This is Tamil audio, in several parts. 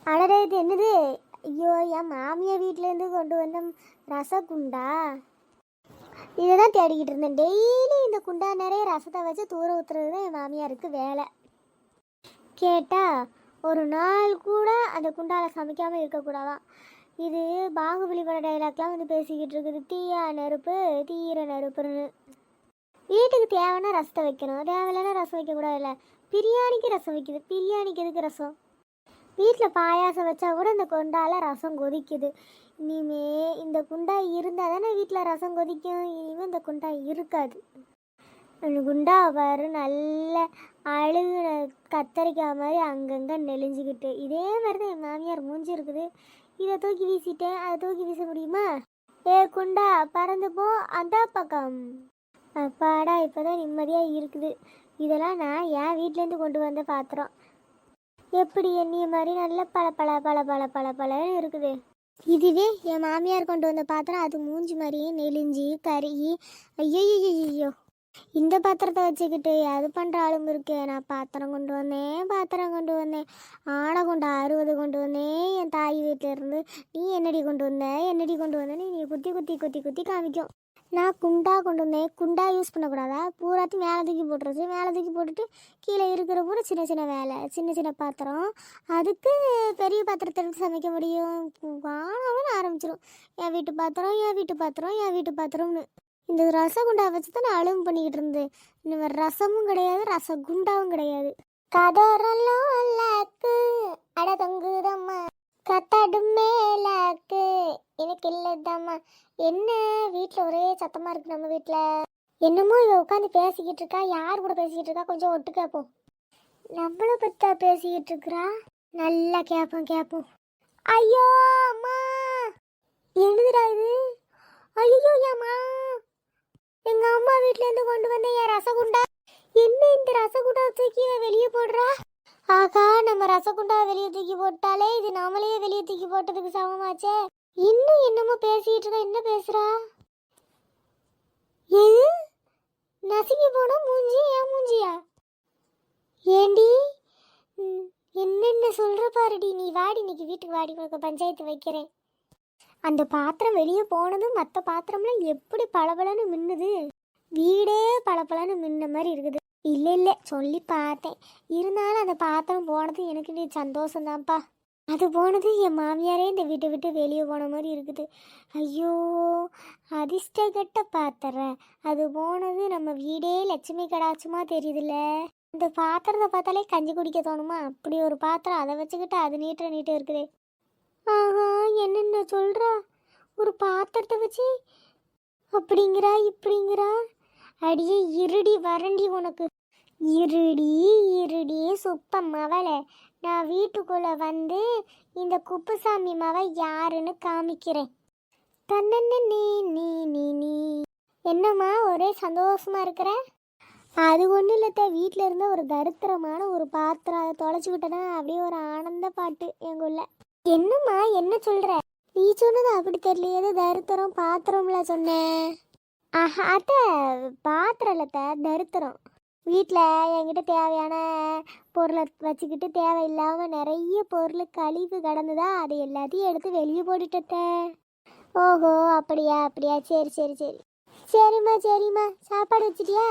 அடடே இது என்னது? ஐயோ, என் மாமியார் வீட்டிலேருந்து கொண்டு வந்த ரசகுண்டா. இதை தான் தேடிக்கிட்டு இருந்தேன். டெய்லி இந்த குண்டா நிறைய ரசத்தை வச்சு தூர ஊற்றுறது தான் என் மாமியாருக்கு வேலை. கேட்டால் ஒரு நாள் கூட அந்த குண்டாவில் சமைக்காமல் இருக்கக்கூடாதான். இது பாகுபலி பட டைலாக்லாம் வந்து பேசிக்கிட்டு இருக்குது. தீயா நெருப்பு தீர நெருப்புன்னு. வீட்டுக்கு தேவைன்னா ரசத்தை வைக்கணும், தேவையில்லைன்னா ரசம் வைக்கக்கூடாது. இல்லை, பிரியாணிக்கு ரசம் வைக்குது. பிரியாணிக்கு எதுக்கு ரசம்? வீட்டில் பாயாசம் வச்சா கூட இந்த குண்டாவில் ரசம் கொதிக்குது. இனிமே இந்த குண்டா இருந்தால் தானே வீட்டில் ரசம் கொதிக்கும். இனிமேல் இந்த குண்டா இருக்காது. அந்த குண்டா பாரு, நல்ல அழுகுன கத்தரிக்காய் மாதிரி அங்கங்கே நெளிஞ்சிக்கிட்டு. இதே மாதிரி தான் என் மாமியார் மூஞ்சி இருக்குது. இதை தூக்கி வீசிட்டேன், அதை தூக்கி வீச முடியுமா? ஏ குண்டா, பறந்து போ அந்த பக்கம். அப்பாடா, இப்போ தான் நிம்மதியாக இருக்குது. இதெல்லாம் நான் என் வீட்டிலேருந்து கொண்டு வந்த பாத்திரம். எப்படி எண்ணிய மாதிரி நல்ல பல பல பல பல பல பலன்னு இருக்குது. இதுவே என் மாமியார் கொண்டு வந்த பாத்திரம், அது மூஞ்சி மாதிரியே நெளிஞ்சி கருகி. ஐயோ, இந்த பாத்திரத்தை வச்சுக்கிட்டு அது பண்ணுற ஆளும் இருக்கு. நான் பாத்திரம் கொண்டு வந்தேன், ஆடை கொண்டு 60 கொண்டு வந்தேன் என் தாய் வீட்டிலேருந்து. நீ என்னடி கொண்டு வந்தேன்னு நீ குத்தி குத்தி குத்தி குத்தி காமிக்கும். நான் குண்டா கொண்டு வந்தேன். குண்டா யூஸ் பண்ணக்கூடாதா? பூராத்தையும் மேலே தூக்கி போட்டுருச்சு. மேலே தூக்கி போட்டுட்டு கீழே இருக்கிற கூட சின்ன சின்ன வேலை, சின்ன சின்ன பாத்திரம். அதுக்கு பெரிய பாத்திரத்தை எடுத்து சமைக்க முடியும்? வானவன்னு ஆரம்பிச்சிடும். என் வீட்டு பாத்திரம்னு. இந்த ரச குண்டா வச்சு தான் நான் அழுவு பண்ணிக்கிட்டு இருந்தேன். இன்னும் ரசமும் கிடையாது, ரச குண்டாவும் கிடையாது. கதறலாக்கு அட தொங்குதம்மா, கத்தாடும் மேலாக்கு எனக்கு இல்லைதாம்மா. என்ன வீட்டில் ஒரே சத்தமாக இருக்குது. நம்ம வீட்டில் என்னமோ இவ உட்காந்து பேசிக்கிட்டு இருக்கா. யார் கூட பேசிக்கிட்டு இருக்கா? கொஞ்சம் ஒட்டு கேட்போம். நம்மளை பற்றா பேசிக்கிட்டு இருக்கிறா. நல்லா கேட்போம். ஐயோ அம்மா, எழுதுடா இது. ஐயோ ஏம்மா, எங்கள் அம்மா வீட்டிலேருந்து கொண்டு வந்த என் ரசகுண்டா. என்ன இந்த ரசகுண்டாவை தூக்கி வெளியே போடுறா? ஆகா, நம்ம ரசகுண்டாவை வெளியே தூக்கி போட்டாலே இது நம்மளையே வெளியே தூக்கி போட்டதுக்கு சமமாச்சே. இன்னும் என்னமோ பேசிட்டு இருக்கா. என்ன பேசுறா? எது நசுங்கி போன மூஞ்சி? என் மூஞ்சியா? ஏண்டி என்னென்ன சொல்ற பாருடி. நீ வாடி, இன்னைக்கு வீட்டுக்கு வாடி, உனக்கு பஞ்சாயத்து வைக்கிறேன். அந்த பாத்திரம் வெளியே போனதும் மற்ற பாத்திரம்லாம் எப்படி பளபளன்னு மின்னுது. வீடே பளபளன்னு மின்ன மாதிரி இருக்குது. இல்லை சொல்லி பார்த்தேன். இருந்தாலும் அந்த பாத்திரம் போனது எனக்கு நீ சந்தோஷம்தான்ப்பா. அது போனது என் மாமியாரே இந்த வீட்டை விட்டு வெளியே போன மாதிரி இருக்குது. ஐயோ, அதிர்ஷ்டகட்ட பாத்திரம். அது போனது நம்ம வீடே லட்சுமி கடாட்சமாக தெரியுதுல்ல. இந்த பாத்திரத்தை பார்த்தாலே கஞ்சி குடிக்க தோணுமா? அப்படி ஒரு பாத்திரம். அதை வச்சுக்கிட்டு அது நீட்டு இருக்குது. ஆஹா, என்னென்ன சொல்கிறா? ஒரு பாத்திரத்தை வச்சு அப்படிங்கிறா இப்படிங்கிறா. அடியே இருடி வரண்டி உனக்கு. இருடி சுப்பம்மாவளை, நான் வீட்டுக்குள்ளே வந்து இந்த குப்புசாமி மாவை யாருன்னு காமிக்கிறேன். தன்னே நீ என்னம்மா ஒரே சந்தோஷமா இருக்கிற? அது ஒன்றும் இல்லத்த, வீட்டில் இருந்த ஒரு தரித்திரமான ஒரு பாத்திரம் அதை தொலைச்சிக்கிட்டேன்னா அப்படியே ஒரு ஆனந்த பாட்டு எங்குள்ள. என்னம்மா என்ன சொல்கிற? நீ சொன்னது அப்படி தெரியல. ஏதோ தரித்திரம் பாத்திரம்ல சொன்னேன். ஆஹா அத்தை, பாத்திரம் இல்லத்த, தரித்திரம். வீட்டில் என்கிட்ட தேவையான பொருளை வச்சுக்கிட்டு தேவையில்லாமல் நிறைய பொருள் கழிவு கடந்துதா, அதை எல்லாத்தையும் எடுத்து வெளியே போட்டுட்டே. ஓஹோ, அப்படியா? சரி. சரிம்மா, சாப்பாடு வச்சிட்டியா?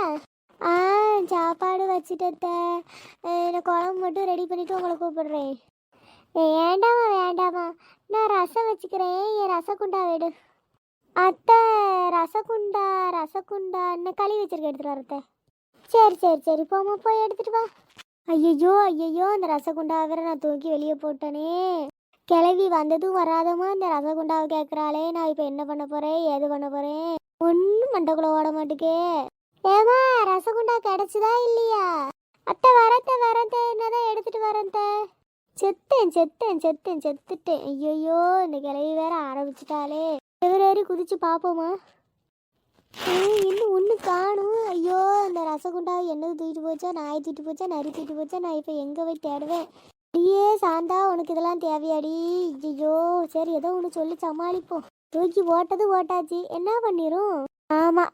ஆ, சாப்பாடு வச்சுட்டத்த. நான் குழம்பு மட்டும் ரெடி பண்ணிவிட்டு உங்களை கூப்பிடுறேன். வேண்டாமா, நான் ரசம் வச்சுக்கிறேன். என் ரசகுண்டா வேடு. அத்தை, ரசகுண்டா இன்னும் கழுவி வச்சிருக்க, எடுத்துகிட்டு வரத்த. சரி போமா, போய் எடுத்துட்டு வா. ஐயோ, அந்த ரசகுண்டாவை வேற நான் தூக்கி வெளியே போட்டேனே. கிளவி வந்ததும் வராதமா இந்த ரசகுண்டாவை கேட்குறாளே. நான் இப்போ என்ன பண்ண போகிறேன், ஏது பண்ண போகிறேன்? ஒன்றும் மண்டக்குள்ள ஓட மாட்டேக்கே. ஏமா, ரசகுண்டா கிடச்சிதா இல்லையா? அத்தை வரத்த, என்னதான் எடுத்துட்டு வரத்த. செத்துட்டேன். ஐயோ, இந்த கிளவி வேற ஆரம்பிச்சிட்டாலே. எவரேறி குதிச்சு பார்ப்போமா? இன்னும் ஒன்று காணும். ஐயோ, இந்த ரசகுண்டாவை என்னது தூக்கிட்டு போச்சா? நாய் தூக்கிட்டு போச்சா? நரி தூக்கிட்டு போச்சா? நான் இப்போ எங்கே போய் தேடுவேன்? ஐயே சாந்தா, உனக்கு இதெல்லாம் தேவையாடி? ஐயோ, சரி ஏதோ ஒன்று சொல்லி சமாளிப்போம். தூக்கி போட்டாச்சு, என்ன பண்ணிரும்? ஆமாம்,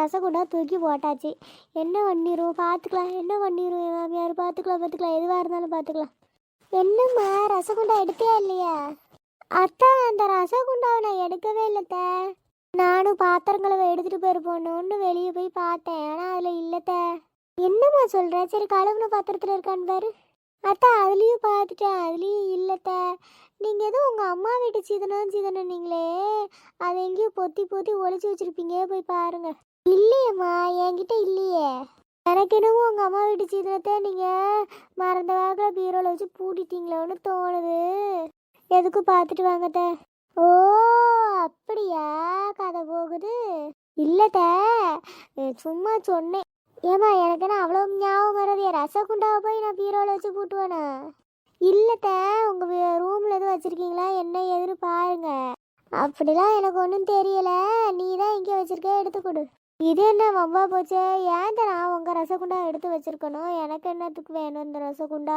ரசகுண்டா தூக்கி போட்டாச்சு. என்ன பண்ணிரும்? பார்த்துக்கலாம். என்ன பண்ணிரும்? மாமியார் பார்த்துக்கலாம். எதுவாக இருந்தாலும் பார்த்துக்கலாம். என்னம்மா ரசகுண்டா எடுத்தியா இல்லையா? அத்தா அந்த ரசகுண்டாவை நான் எடுக்கவே இல்லைத்த. நானும் பாத்திரங்களை எடுத்துட்டு போயிருப்போன்னு வெளியே போய் பார்த்தேன், ஆனால் அதில் இல்லைத்த. என்னம்மா சொல்ற? சரி கழுவுன பாத்திரத்தில் இருக்கான்னு பாரு. அத்தா அதுலேயும் பார்த்துட்டேன், அதுலேயும் இல்லைத்த. நீங்கள் எதுவும் உங்கள் அம்மா வீட்டு சீதனம் நீங்களே அதை எங்கேயும் பொத்தி பொத்தி ஒளிச்சு வச்சுருப்பீங்க, போய் பாருங்க. இல்லையம்மா, என்கிட்ட இல்லையே. எனக்கு என்னமோ உங்கள் அம்மா வீட்டு சீதனத்தை நீங்கள் மறந்த வாக்கில் பீரோவில் வச்சு பூட்டிட்டீங்களோன்னு தோணுது. எதுக்கும் பார்த்துட்டு வாங்கத்த. ஓ அப்படியா கதை போகுது? இல்லைத்த, சும்மா சொன்னேன். ஏம்மா எனக்கு என்ன அவ்வளோ ஞாபகம் வர்றதே? ரசகுண்டாவை போய் நான் பீரோவில் வச்சு பூட்டுவேனா? இல்லைத்த, உங்கள் ரூமில் எதுவும் வச்சுருக்கீங்களா என்ன ஏதுன்னு பாருங்க. அப்படிலாம் எனக்கு ஒன்றும் தெரியலை, நீ தான் எங்கே வச்சுருக்க எடுத்து கொடு. இது என்ன வம்பா போச்சே? ஏன் நான் உங்கள் ரசகுண்டா எடுத்து வச்சுருக்கணும்? எனக்கு என்னத்துக்கு வேணும் இந்த ரசகுண்டா?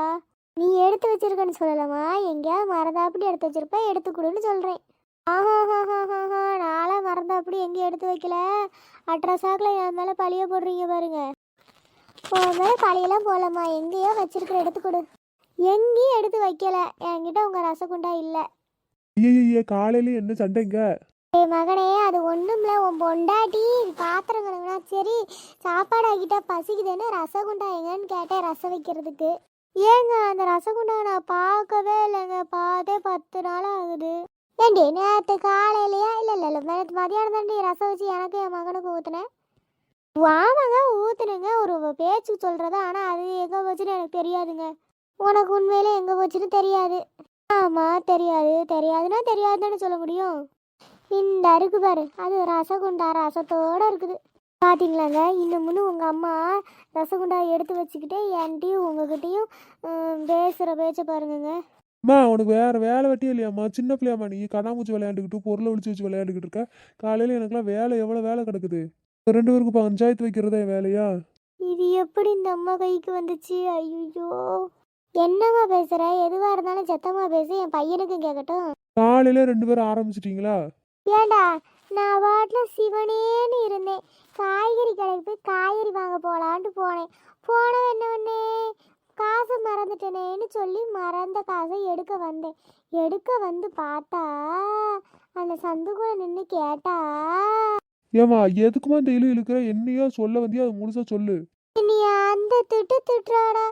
நீ எடுத்து வச்சிருக்கன்னு சொல்லலாமா? எங்கேயாவது மறந்தாப்படி எடுத்து வச்சிருப்ப, எடுத்து கொடுன்னு சொல்கிறேன். ஆஹாஹாஹாஹா, நாளாக மறந்தாப்படி எங்கேயும் எடுத்து வைக்கல. அட்ரஸாக்கில் என் மேலே பழிய போடுறீங்க பாருங்க. உன் மேலே பழியெல்லாம் போகலம்மா, எங்கேயோ வச்சிருக்கிற எடுத்து கொடு. எங்கேயும் எடுத்து வைக்கல, என்கிட்ட உங்கள் ரசகுண்டா இல்லை. ஐயே, காலையில என்ன சண்டைங்க? ஏய் மகனே, அது ஒன்றும்ல, உன் பொண்டாட்டி பாத்திரங்களுங்கண்ணா. சரி சாப்பாடு ஆகிட்டா பசிக்குதுன்னு ரசகுண்டா எங்கன்னு கேட்டேன் ரசம் வைக்கிறதுக்கு. ஏங்க அந்த ரசகுண்டா நான் பார்க்கவே இல்லைங்க, பார்த்தே 10 நாள் ஆகுது. ஏண்டி நேற்று காலையிலையா? இல்லை நேற்று மதியானம் தாண்டி ரசம் வச்சு எனக்கு என் மகனுக்கு ஊற்றுனேன். வாமாங்க ஊற்றுனுங்க, ஒரு பேச்சு சொல்கிறதா, ஆனால் அது எங்கே போச்சுன்னு எனக்கு தெரியாதுங்க. உனக்கு உண்மையிலே எங்கே போச்சுன்னு தெரியாது. ஆமாம் தெரியாதுன்னா தெரியாதுன்னு சொல்ல முடியும். இந்த இருக்கு பாரு, அது ரசகுண்டா ரசத்தோடு இருக்குது. பார்த்தீங்களாங்க, இன்னும் முன்னு உங்கள் அம்மா ரசகுண்டா எடுத்து வச்சுக்கிட்டே என்கிட்டையும் உங்ககிட்டையும் பேசுகிற பேச்சை பாருங்கங்க. அம்மா உனக்கு வேற வேலை வெட்டியே இல்லையாம்மா? சின்ன பிள்ளையாம்மா நீ? கண்ணாமூச்சி விளையாண்டுக்கிட்டு பொருளை ஒழிச்சு வச்சு விளையாண்டுக்கிட்டு இருக்க. காலையில் எனக்குலாம் வேலை எவ்வளோ வேலை கிடக்குது. 2 பேருக்கு பஞ்சாயத்து வைக்கிறதா என் வேலையா? இது எப்படி இந்த அம்மா கைக்கு வந்துச்சு? ஐயோ, என்னம்மா பேசுகிற? எதுவாக இருந்தாலும் சத்தமாக பேசு, என் பையனுக்கும் கேட்கட்டும். காலையில 2 பேரும் ஆரம்பிச்சிட்டிங்களா? ஏண்டா, நான் வாட்டில் சிவனேன்னு இருந்தேன். காய்கறி கடைக்கு போய் காய்கறி வாங்க போகலான்ட்டு போனவன் என்ன பண்ணே, காசை மறந்துட்டேனேன்னு சொல்லி மறந்த காசை எடுக்க வந்து பார்த்தா அந்த சந்துக்குள்ள நின்று கேட்டா. ஏம்மா எதுக்குமா இந்த இழுக்கிற? என்னையோ சொல்ல வந்தியா? அது முழுசா சொல்லு. நீ அந்த திட்டுறாடா.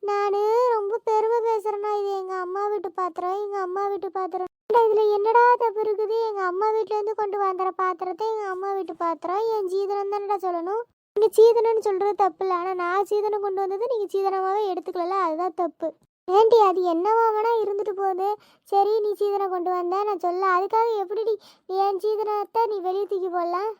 நான் ரொம்ப பெருமை பேசுகிறேன்னா, இது எங்கள் அம்மா வீட்டு பாத்திரம். இதில் என்னடா தப்பு இருக்குது? எங்கள் அம்மா வீட்டிலேருந்து கொண்டு வந்துற பாத்திரத்தை எங்கள் அம்மா வீட்டு பாத்திரம், என் சீதனம் தானடா சொல்லணும். நீங்கள் சீதனம்னு சொல்கிறது தப்பு இல்லை, ஆனால் நான் சீதனம் கொண்டு வந்தது நீங்கள் சீதனமாகவே எடுத்துக்கல, அதுதான் தப்பு. ஏன்டி அது என்னவா வேணா இருந்துட்டு போகுது. சரி நீ சீதனம் கொண்டு வந்த நான் சொல்ல, அதுக்காக எப்படி என் சீதனத்தை நீ வெளியே தூக்கி போடலாம்?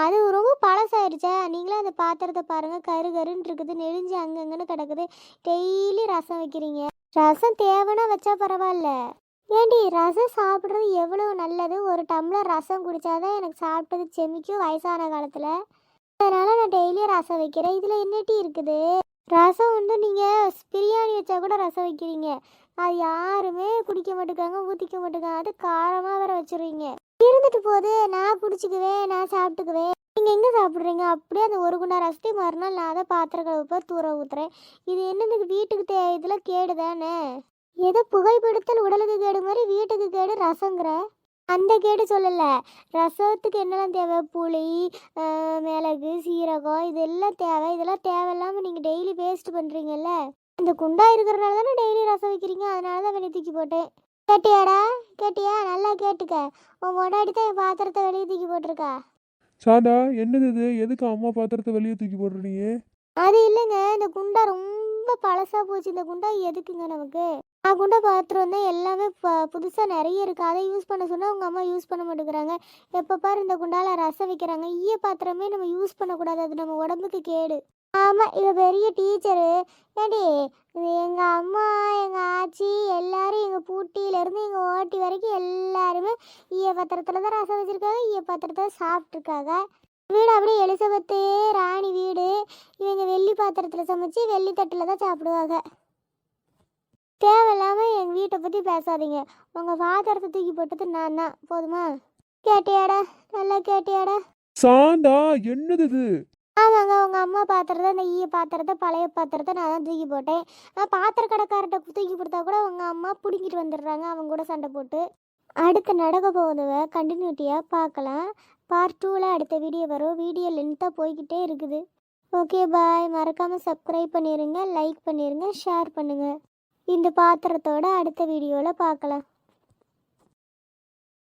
அது ரொம்ப பழசாயிருச்சா? நீங்களே அந்த பாத்திரத்தை பாருங்கள், கருன்னு இருக்குது, நெளிஞ்சு அங்கங்கன்னு கிடக்குது. டெய்லி ரசம் வைக்கிறீங்க. ரசம் தேவைன்னா வச்சா பரவாயில்ல. ஏண்டி ரசம் சாப்பிட்றது எவ்வளோ நல்லது. ஒரு டம்ளர் ரசம் குடித்தாதான் எனக்கு சாப்பிட்டது செமிக்கும் வயசான காலத்தில். அதனால் நான் டெய்லியும் ரசம் வைக்கிறேன். இதில் என்னட்டி இருக்குது? ரசம் நீங்கள் பிரியாணி வச்சா கூட ரசம் வைக்கிறீங்க, அது யாருமே குடிக்க மாட்டேங்காங்க, ஊற்றிக்க மாட்டேங்காங்க. அது காரமாக வேற வச்சுருவீங்க. இருந்துட்டு போது, நான் குடிச்சிக்குவேன், நான் சாப்பிட்டுக்குவேன். நீங்கள் எங்கே சாப்பிட்றீங்க? அப்படியே அந்த ஒரு குண்டா ரசத்தை மறுநாள் நான் அதை பாத்திரம் கழுவுப்ப தூர ஊற்றுறேன். இது என்னதுக்கு வீட்டுக்கு இதில் கேடு தானே. ஏதோ புகைப்பிடித்தல் உடலுக்கு கேடு மாதிரி வீட்டுக்கு கேடு ரசங்கிற. அந்த கேடு சொல்லலை, ரசத்துக்கு என்னெல்லாம் தேவை? புளி, மிளகு, சீரகம், இதெல்லாம் தேவை. இதெல்லாம் தேவையில்லாமல் நீங்கள் டெய்லி வேஸ்ட் பண்ணுறீங்கல்ல. இந்த குண்டா இருக்கிறனால தானே டெய்லி ரசம் வைக்கிறீங்க, அதனால தான் வெளியே தூக்கி போட்டேன். கேட்டியா? நல்லா கேட்டுக்க. உன் முன்னாடி தான் என் பாத்திரத்தை வெளியே தூக்கி போட்டிருக்கா. சாந்தா என்னது இது? எதுக்கு அம்மா பாத்திரத்தை வெளியே தூக்கி போடுறீங்க? அது இல்லைங்க, இந்த குண்டா ரொம்ப பழசாக போச்சு. இந்த குண்டா எதுக்குங்க நமக்கு? நான் குண்டா பாத்திரம் தான் எல்லாமே புதுசாக நிறைய இருக்குது. அதை யூஸ் பண்ண சொன்னால் உங்கள் அம்மா யூஸ் பண்ண மாட்டேங்கிறாங்க. எப்போ பாரு இந்த குண்டால் ரசம் வைக்கிறாங்க. ஈய பாத்திரமே நம்ம யூஸ் பண்ணக்கூடாது, அது நம்ம உடம்புக்கு கேடு. ஆமாம், இவ பெரிய டீச்சரு. ஏடி எங்கள் அம்மா, எங்கள் ஆச்சி எல்லாரும் எங்கள் பூட்டியிலேருந்து எங்கள் ஓட்டி வரைக்கும் எல்லாருமே ஈய பாத்திரத்தில் தான் ரசம் வச்சுருக்காங்க, ஈய பாத்திரத்தில் சாப்பிட்ருக்காங்க. வீடு அப்படியே எலிசபெத்து ராணி வீடு. இவங்க வெள்ளி பாத்திரத்தில் சமைச்சு வெள்ளி தட்டில் தான் சாப்பிடுவாங்க. தேவையில்லாமல் எங்கள் வீட்டை பற்றி பேசாதீங்க. உங்கள் பாத்திரத்தை தூக்கி போட்டது நான் தான், போதுமா? கேட்டியாடா? நல்லா கேட்டியாடா? சாந்தா என்னது இது? ஆமாங்க, உங்கள் அம்மா பாத்திரத்தை, இந்த ஈய பாத்திரத்தை, பழைய பாத்திரத்தை நான் தான் தூக்கி போட்டேன். பாத்திர கடைக்கார்ட்ட தூக்கி கொடுத்தா கூட உங்கள் அம்மா பிடுங்கிட்டு வந்துடுறாங்க அவங்க கூட சண்டை போட்டு. அடுத்து நடக்க போகுதுவ கண்டினியூட்டியாக பார்க்கலாம். பார்ட் 2ல் அடுத்த வீடியோ வரும். வீடியோ லென்த்தாக போய்கிட்டே இருக்குது. Okay bye. மறக்காமல் சப்ஸ்கிரைப் பண்ணிடுங்க, லைக் பண்ணிடுங்க, ஷேர் பண்ணுங்கள். இந்த பாத்திரத்தோட அடுத்த வீடியோவில் பார்க்கலாம்.